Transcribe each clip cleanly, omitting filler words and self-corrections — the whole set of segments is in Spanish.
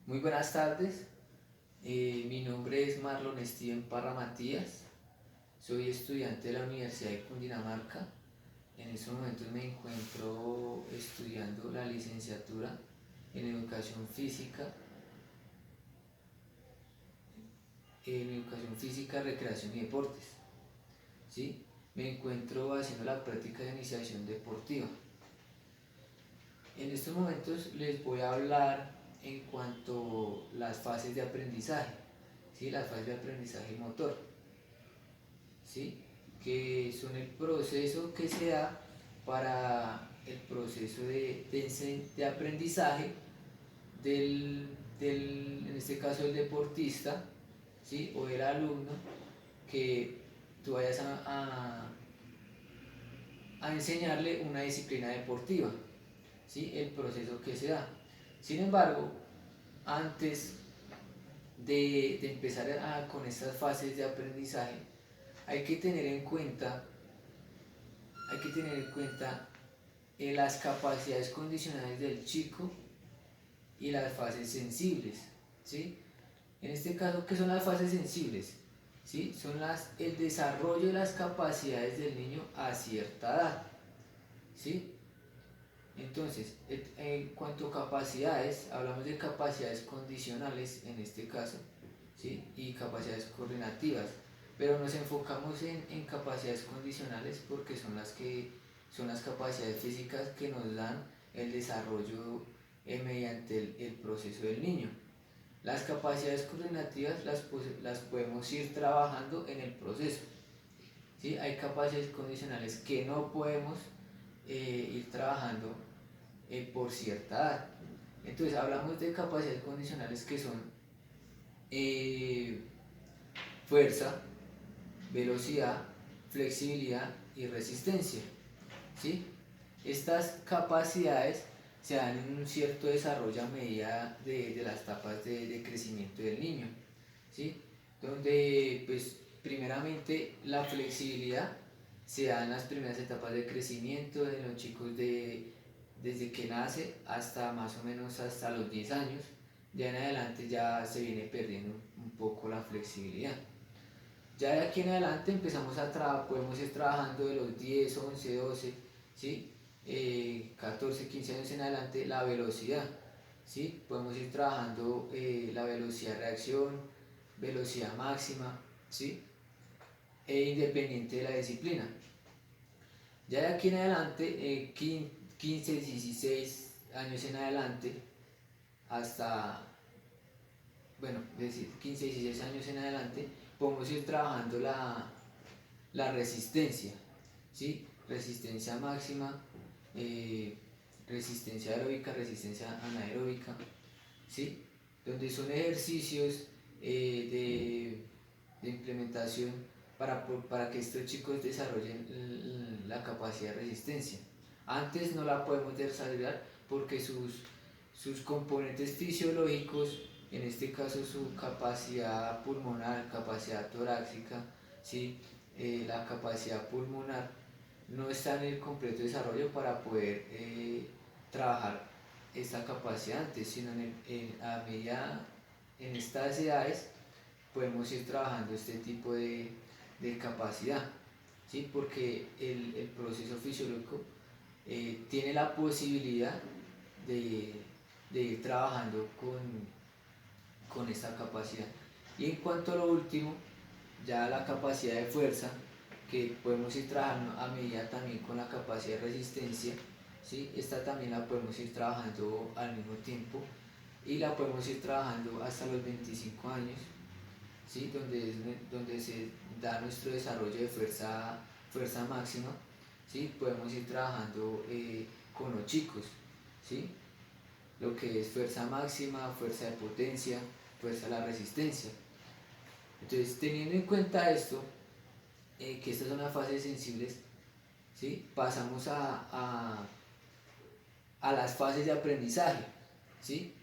Muy buenas tardes, mi nombre es Marlon Steven Parra Matías, soy estudiante de la Universidad de Cundinamarca. En estos momentos me encuentro estudiando la licenciatura en Educación Física, Recreación y Deportes. ¿Sí? Me encuentro haciendo la práctica de iniciación deportiva. En estos momentos les voy a hablar en cuanto a las fases de aprendizaje, ¿sí? Las fases de aprendizaje motor, ¿sí? Que son el proceso que se da para el proceso de aprendizaje en este caso el deportista, ¿sí? O el alumno, que tú vayas a enseñarle una disciplina deportiva, ¿sí? El proceso que se da. Sin embargo, antes de empezar con estas fases de aprendizaje, hay que tener en cuenta, hay que tener en cuenta las capacidades condicionales del chico y las fases sensibles, ¿sí? En este caso, ¿qué son las fases sensibles? ¿Sí? Son el desarrollo de las capacidades del niño a cierta edad, ¿sí? Entonces, en cuanto a capacidades, hablamos de capacidades condicionales en este caso, ¿sí? Y capacidades coordinativas, pero nos enfocamos en capacidades condicionales porque son las capacidades físicas que nos dan el desarrollo mediante el proceso del niño. Las capacidades coordinativas las podemos ir trabajando en el proceso, ¿sí? Hay capacidades condicionales que no podemos ir trabajando por cierta edad. Entonces hablamos de capacidades condicionales que son eh, fuerza, velocidad, flexibilidad y resistencia, ¿sí? Estas capacidades se dan en un cierto desarrollo a medida de las etapas de crecimiento del niño, ¿sí? Donde, pues, primeramente la flexibilidad se da en las primeras etapas de crecimiento de los chicos desde que nace hasta más o menos hasta los 10 años. Ya en adelante ya se viene perdiendo un poco la flexibilidad. Ya de aquí en adelante podemos ir trabajando de los 10, 11, 12, ¿sí? 14, 15 años en adelante la velocidad, ¿sí? Podemos ir trabajando la velocidad de reacción, velocidad máxima, ¿sí? Independiente de la disciplina. Ya de aquí en adelante, 15, 16 años en adelante, hasta, bueno, decir 15, 16 años en adelante, podemos ir trabajando la resistencia, ¿sí? Resistencia máxima, eh, resistencia aeróbica, resistencia anaeróbica, ¿sí? Donde son ejercicios de implementación para que estos chicos desarrollen la capacidad de resistencia. Antes no la podemos desarrollar porque sus componentes fisiológicos, en este caso su capacidad pulmonar, capacidad torácica, ¿sí? La capacidad pulmonar, no está en el completo desarrollo para poder trabajar esta capacidad antes, sino a medida en estas edades podemos ir trabajando este tipo de capacidad, ¿sí? Porque el proceso fisiológico tiene la posibilidad de, de ir trabajando con esta capacidad. Y en cuanto a lo último, ya la capacidad de fuerza, que podemos ir trabajando a medida también con la capacidad de resistencia, ¿sí? Esta también la podemos ir trabajando al mismo tiempo y la podemos ir trabajando hasta los 25 años, ¿sí? Donde se da nuestro desarrollo de fuerza máxima, ¿sí? Podemos ir trabajando con los chicos, ¿sí? Lo que es fuerza máxima, fuerza de potencia, fuerza de la resistencia. Entonces, teniendo en cuenta esto, que estas son las fases sensibles, ¿sí? Pasamos a las fases de aprendizaje, ¿sí?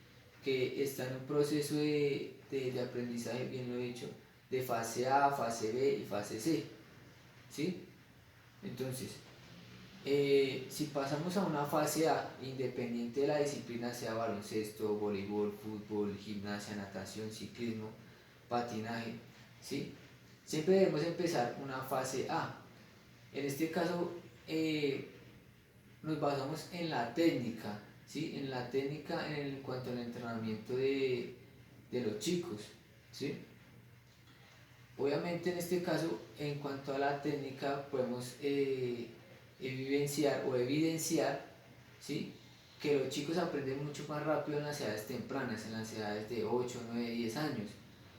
Que está en un proceso de aprendizaje, bien lo he dicho, de fase A, fase B y fase C, ¿sí? Entonces, Si pasamos a una fase A, independiente de la disciplina, sea baloncesto, voleibol, fútbol, gimnasia, natación, ciclismo, patinaje, ¿sí? Siempre debemos empezar una fase A. En este caso, nos basamos en la técnica, ¿sí? En la técnica en cuanto al entrenamiento de los chicos, ¿sí? Obviamente en este caso, en cuanto a la técnica, podemos vivenciar o evidenciar, ¿sí? Que los chicos aprenden mucho más rápido en las edades tempranas, en las edades de 8 9 10 años.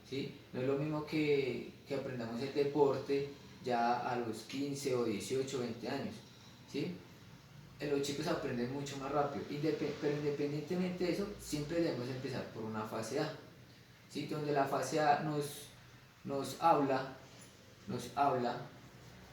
¿Sí? No es lo mismo que aprendamos el deporte ya a los 15 o 18 20 años. ¿Sí? Los chicos aprenden mucho más rápido, pero independientemente de eso, siempre debemos empezar por una fase A, ¿sí? Donde la fase A nos habla, nos habla,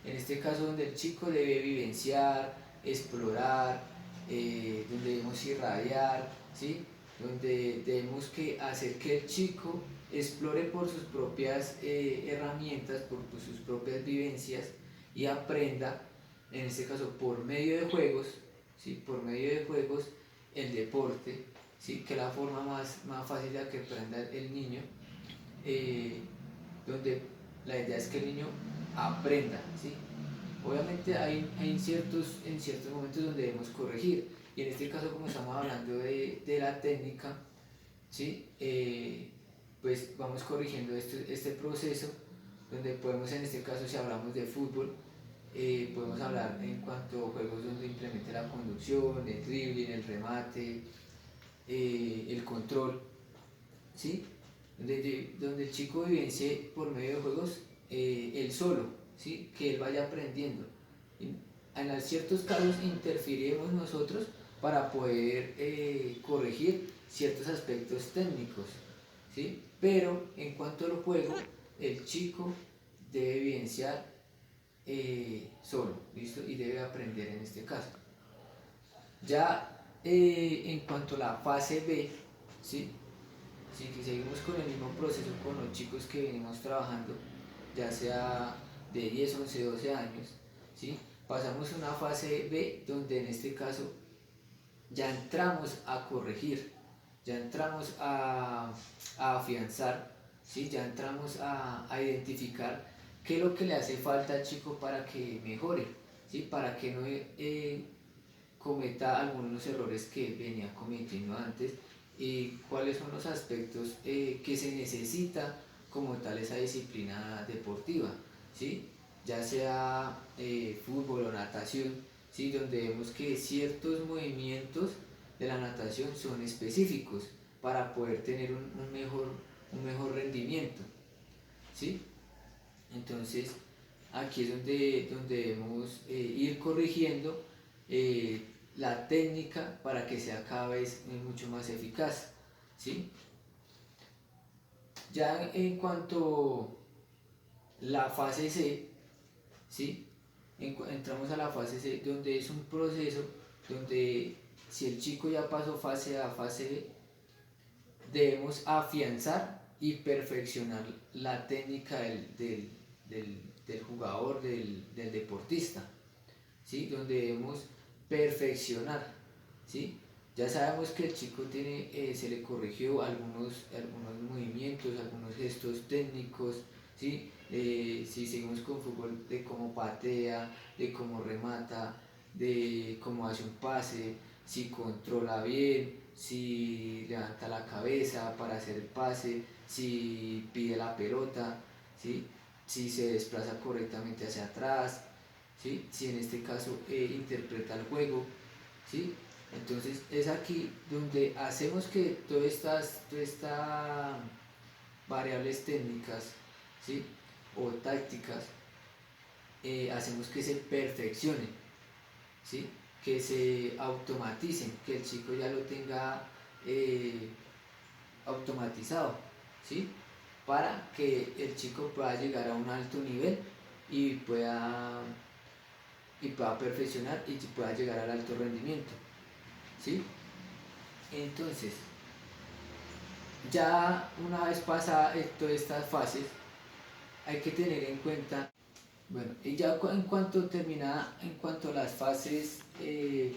en este caso donde el chico debe vivenciar, explorar, donde debemos irradiar, ¿sí? Donde debemos que hacer que el chico explore por sus propias herramientas, por sus propias vivencias y aprenda, en este caso por medio de juegos, ¿sí? Por medio de juegos, el deporte, ¿sí? Que es la forma más fácil de que aprenda el niño, eh, donde la idea es que el niño aprenda, ¿sí? Obviamente hay en ciertos momentos donde debemos corregir, y en este caso como estamos hablando de la técnica, ¿sí? Pues vamos corrigiendo este proceso, donde podemos en este caso, si hablamos de fútbol, podemos hablar en cuanto a juegos donde implemente la conducción, el dribbling, el remate, el control, ¿sí? Donde el chico vivencie por medio de juegos él solo, ¿sí? Que él vaya aprendiendo. En ciertos casos interferiremos nosotros para poder corregir ciertos aspectos técnicos, ¿sí? Pero en cuanto al juego, el chico debe vivenciar solo, ¿listo? Y debe aprender en este caso. Ya en cuanto a la fase B, ¿sí? Si que seguimos con el mismo proceso con los chicos que venimos trabajando, ya sea de 10 11 12 años, ¿sí? Pasamos a una fase B donde en este caso ya entramos a corregir, ya entramos a afianzar, ¿sí? Ya entramos a identificar qué es lo que le hace falta al chico para que mejore, ¿sí? Para que no cometa algunos errores que venía cometiendo antes y cuáles son los aspectos que se necesita como tal esa disciplina deportiva, ¿sí? Ya sea fútbol o natación, ¿sí? Donde vemos que ciertos movimientos de la natación son específicos para poder tener un mejor rendimiento, ¿sí? Entonces, aquí es donde debemos ir corrigiendo eh, la técnica para que sea cada vez mucho más eficaz, ¿sí? Ya en cuanto a la fase C, ¿sí? Entramos a la fase C, donde es un proceso donde si el chico ya pasó fase A, fase B, debemos afianzar y perfeccionar la técnica del jugador, del deportista, ¿sí? Donde debemos perfeccionar, ¿sí? Ya sabemos que el chico se le corrigió algunos movimientos, algunos gestos técnicos, ¿sí? Si seguimos con fútbol, de cómo patea, de cómo remata, de cómo hace un pase, si controla bien, si levanta la cabeza para hacer el pase, si pide la pelota, ¿sí? Si se desplaza correctamente hacia atrás, ¿sí? Si en este caso interpreta el juego, ¿sí? Entonces es aquí donde hacemos que todas estas variables técnicas, ¿sí? O tácticas, hacemos que se perfeccionen, ¿sí? Que se automaticen, que el chico ya lo tenga eh, automatizado, ¿sí? Para que el chico pueda llegar a un alto nivel y pueda perfeccionar y pueda llegar al alto rendimiento, ¿sí? Entonces, ya una vez pasada todas estas fases, hay que tener en cuenta Bueno, y ya en cuanto termina, en cuanto a las fases que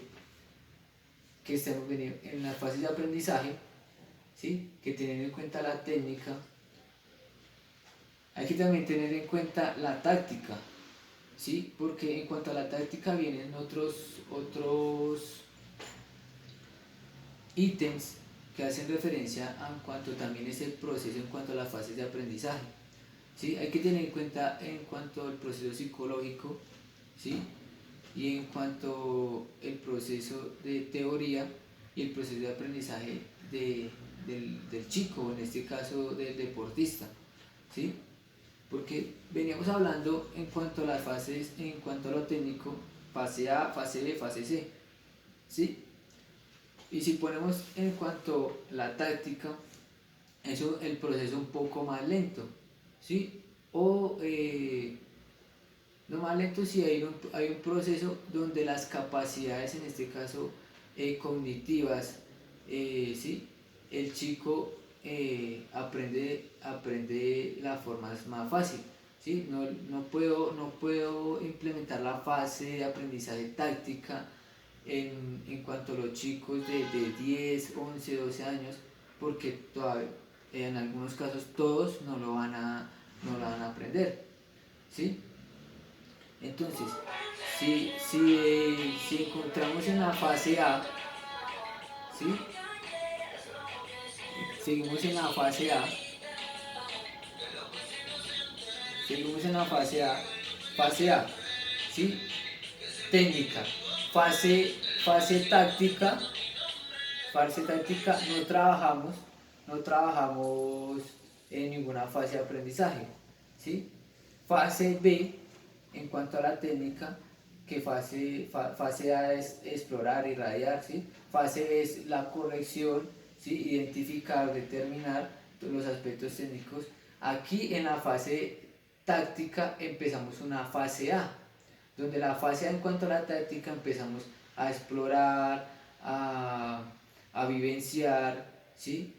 estemos en las fases de aprendizaje, ¿sí? Que teniendo en cuenta la técnica, hay que también tener en cuenta la táctica, ¿sí? Porque en cuanto a la táctica vienen otros ítems que hacen referencia a en cuanto también es el proceso en cuanto a las fases de aprendizaje, ¿sí? Hay que tener en cuenta en cuanto al proceso psicológico, ¿sí? Y en cuanto al proceso de teoría y el proceso de aprendizaje del chico, en este caso del deportista, ¿sí? Porque veníamos hablando en cuanto a las fases, en cuanto a lo técnico, fase A, fase B, fase C, ¿sí? Y si ponemos en cuanto a la táctica, eso el proceso un poco más lento, ¿sí? O no más lento si hay un proceso donde las capacidades, en este caso cognitivas, ¿sí? El chico aprende la forma más fácil, ¿sí? No puedo implementar la fase de aprendizaje táctica en cuanto a los chicos de 10 11 12 años, porque todavía, en algunos casos todos no lo van a aprender, ¿sí? Entonces, si encontramos en la fase A, ¿sí? Seguimos en la fase A, seguimos en la fase A, ¿sí? Técnica, fase táctica, no trabajamos en ninguna fase de aprendizaje, ¿sí? Fase B, en cuanto a la técnica, que fase A es explorar, irradiar, ¿sí? Fase B es la corrección, ¿sí? Identificar, determinar los aspectos técnicos. Aquí en la fase táctica empezamos una fase A, donde la fase A en cuanto a la táctica empezamos a explorar, a, a vivenciar, ¿sí?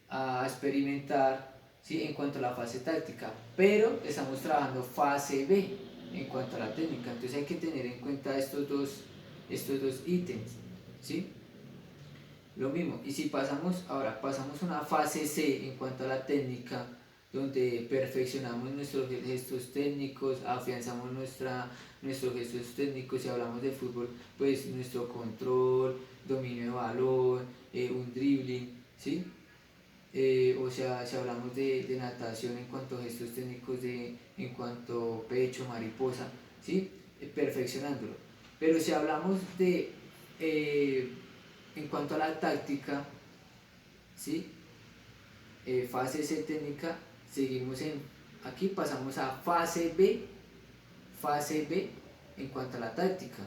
A experimentar, ¿sí? En cuanto a la fase táctica, pero estamos trabajando fase B en cuanto a la técnica, entonces hay que tener en cuenta estos dos ítems, ¿sí? Lo mismo, y si pasamos a una fase C en cuanto a la técnica, donde perfeccionamos nuestros gestos técnicos, afianzamos nuestros gestos técnicos, si hablamos de fútbol, pues nuestro control, dominio de balón, un dribbling, ¿sí? O sea, si hablamos de natación en cuanto a gestos técnicos, en cuanto a pecho, mariposa, ¿sí? Perfeccionándolo. Pero si hablamos eh, en cuanto a la táctica, ¿sí? Fase C técnica, seguimos aquí pasamos a fase B en cuanto a la táctica,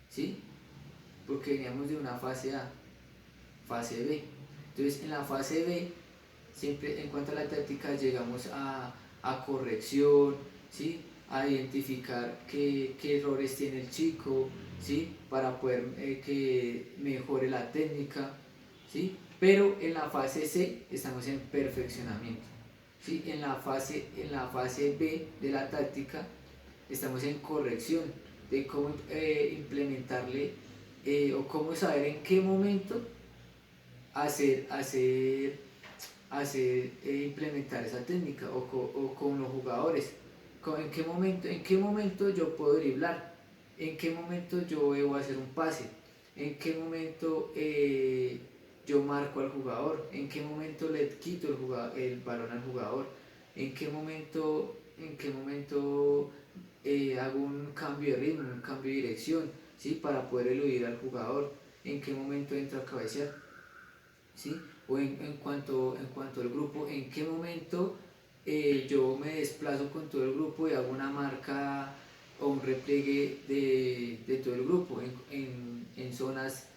¿sí? Porque veníamos de una fase A, fase B. Entonces en la fase B, siempre en cuanto a la táctica, llegamos a corrección, ¿sí? A identificar qué errores tiene el chico, ¿sí? Para poder que mejore la técnica, ¿sí? Pero en la fase C estamos en perfeccionamiento, ¿sí? En la fase B de la táctica estamos en corrección de cómo implementarle o cómo saber en qué momento hacer, hacer, implementar esa técnica o con los jugadores. En qué momento yo puedo driblar, en qué momento yo debo hacer un pase, en qué momento yo marco al jugador, en qué momento le quito el balón al jugador, en qué momento hago un cambio de ritmo, un cambio de dirección, ¿sí? Para poder eludir al jugador, en qué momento entro a cabecear, ¿sí? O en cuanto al grupo, en qué momento yo me desplazo con todo el grupo y hago una marca o un repliegue de todo el grupo en zonas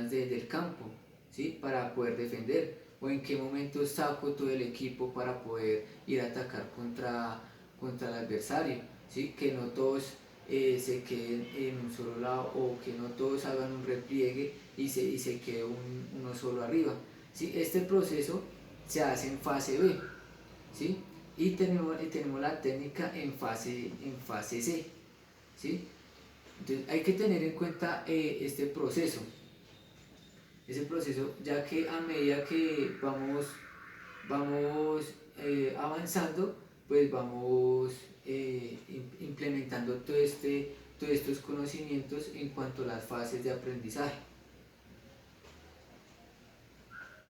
del campo, ¿sí? Para poder defender, o en qué momento saco todo el equipo para poder ir a atacar contra el adversario, ¿sí? Que no todos se queden en un solo lado o que no todos hagan un repliegue y se quede uno solo arriba, ¿sí? Este proceso se hace en fase B, ¿sí? y tenemos la técnica en fase C, ¿sí? Entonces hay que tener en cuenta ese proceso, ya que a medida que vamos avanzando, pues vamos implementando todos estos conocimientos en cuanto a las fases de aprendizaje.